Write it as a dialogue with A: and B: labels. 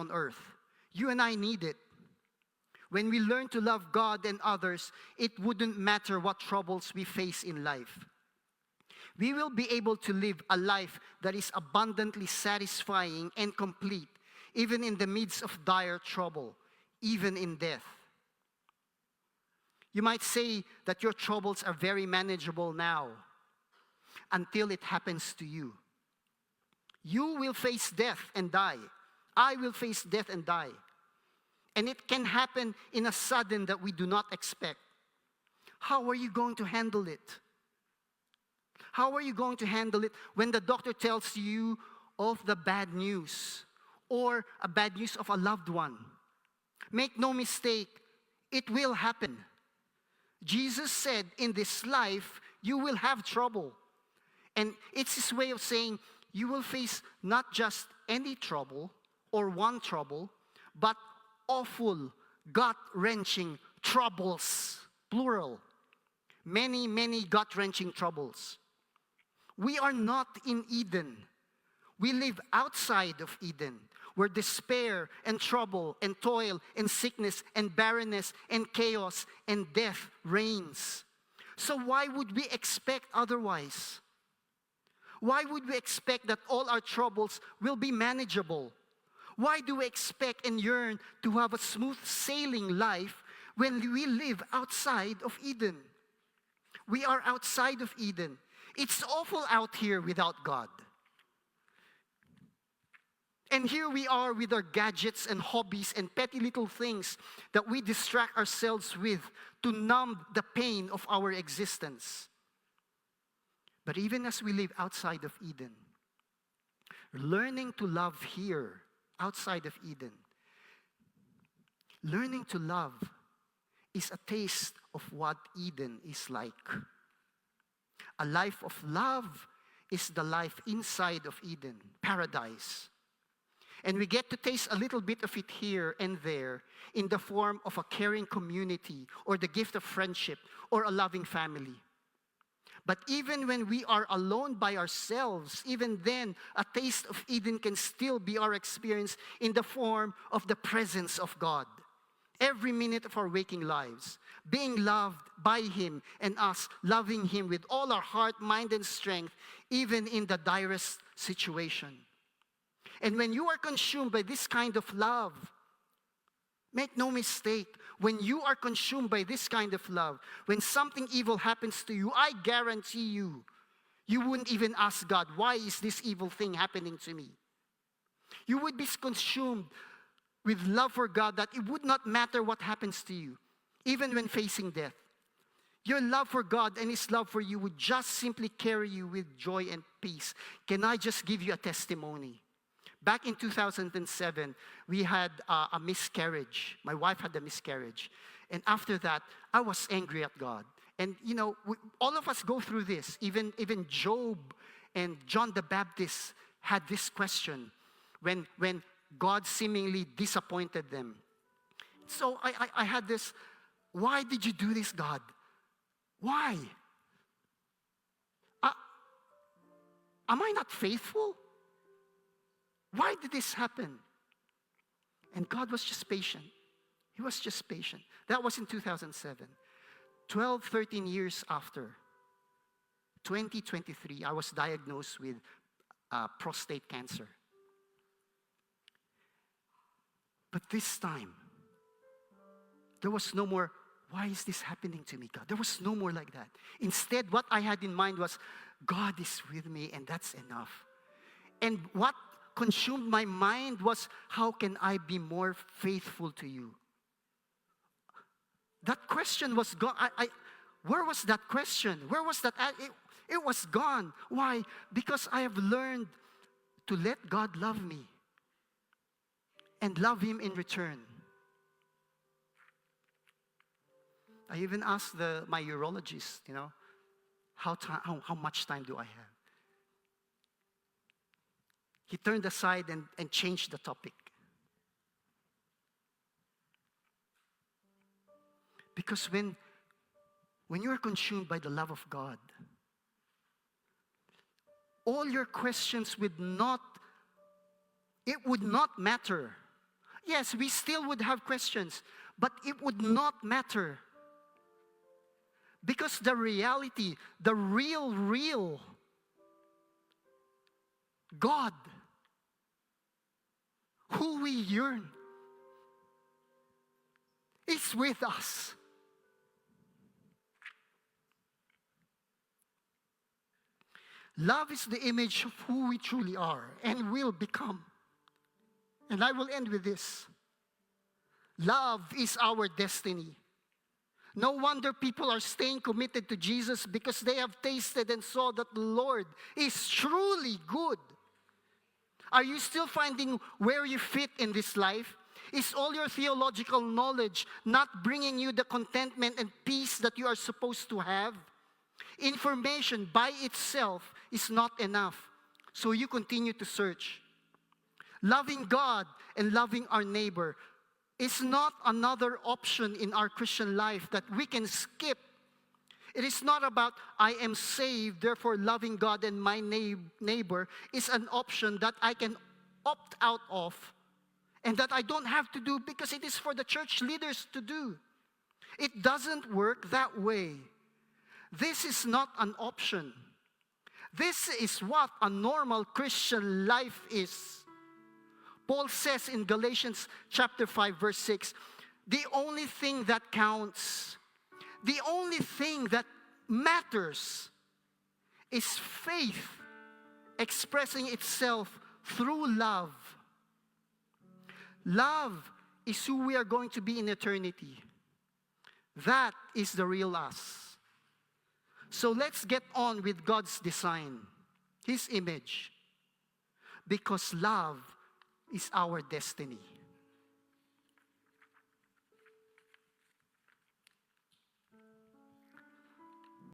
A: on earth. You and I need it. When we learn to love God and others, it wouldn't matter what troubles we face in life. We will be able to live a life that is abundantly satisfying and complete, even in the midst of dire trouble, even in death. You might say that your troubles are very manageable now, until it happens to you. You will face death and die. I will face death and die. And it can happen in a sudden that we do not expect. How are you going to handle it? How are you going to handle it when the doctor tells you of the bad news or a bad news of a loved one? Make no mistake, it will happen. Jesus said, in this life, you will have trouble. And it's his way of saying, you will face not just any trouble or one trouble, but awful, gut-wrenching troubles, plural. Many, many gut-wrenching troubles. We are not in Eden. We live outside of Eden, where despair and trouble and toil and sickness and barrenness and chaos and death reigns. So why would we expect otherwise? Why would we expect that all our troubles will be manageable? Why do we expect and yearn to have a smooth sailing life when we live outside of Eden? We are outside of Eden. It's awful out here without God. And here we are with our gadgets and hobbies and petty little things that we distract ourselves with to numb the pain of our existence. But even as we live outside of Eden, learning to love here, outside of Eden, learning to love is a taste of what Eden is like. A life of love is the life inside of Eden, paradise. And we get to taste a little bit of it here and there in the form of a caring community or the gift of friendship or a loving family. But even when we are alone by ourselves, even then, a taste of Eden can still be our experience in the form of the presence of God. Every minute of our waking lives, being loved by Him and us loving Him with all our heart, mind, and strength, even in the direst situation. And when you are consumed by this kind of love, make no mistake, when you are consumed by this kind of love, when something evil happens to you, I guarantee you, you wouldn't even ask God, why is this evil thing happening to me? You would be consumed with love for God that it would not matter what happens to you, even when facing death. Your love for God and His love for you would just simply carry you with joy and peace. Can I just give you a testimony? Back in 2007, we had a miscarriage. My wife had a miscarriage. And after that, I was angry at God. And you know, all of us go through this. Even Job and John the Baptist had this question when God seemingly disappointed them. So I had this, why did you do this, God? Why? Am I not faithful? Why did this happen? And God was just patient. He was just patient. That was in 2007. 12, 13 years after, 2023, I was diagnosed with prostate cancer. But this time, there was no more, why is this happening to me, God? There was no more like that. Instead, what I had in mind was, God is with me and that's enough. And what consumed my mind was, how can I be more faithful to you? That question was gone. Where was that question? Where was that? It was gone. Why? Because I have learned to let God love me and love Him in return. I even asked my urologist, how much time do I have? He turned aside and changed the topic. Because when you are consumed by the love of God, all your questions would not matter. Yes, we still would have questions, but it would not matter. Because the reality, the real God, who we yearn, is with us. Love is the image of who we truly are and will become. And I will end with this. Love is our destiny. No wonder people are staying committed to Jesus, because they have tasted and saw that the Lord is truly good. Are you still finding where you fit in this life? Is all your theological knowledge not bringing you the contentment and peace that you are supposed to have? Information by itself is not enough, so you continue to search. Loving God and loving our neighbor is not another option in our Christian life that we can skip. It is not about, I am saved, therefore loving God and my neighbor is an option that I can opt out of and that I don't have to do because it is for the church leaders to do. It doesn't work that way. This is not an option. This is what a normal Christian life is. Paul says in Galatians chapter 5, verse 6, the only thing that counts, the only thing that matters is faith expressing itself through love. Love is who we are going to be in eternity. That is the real us. So let's get on with God's design, His image, because love is our destiny.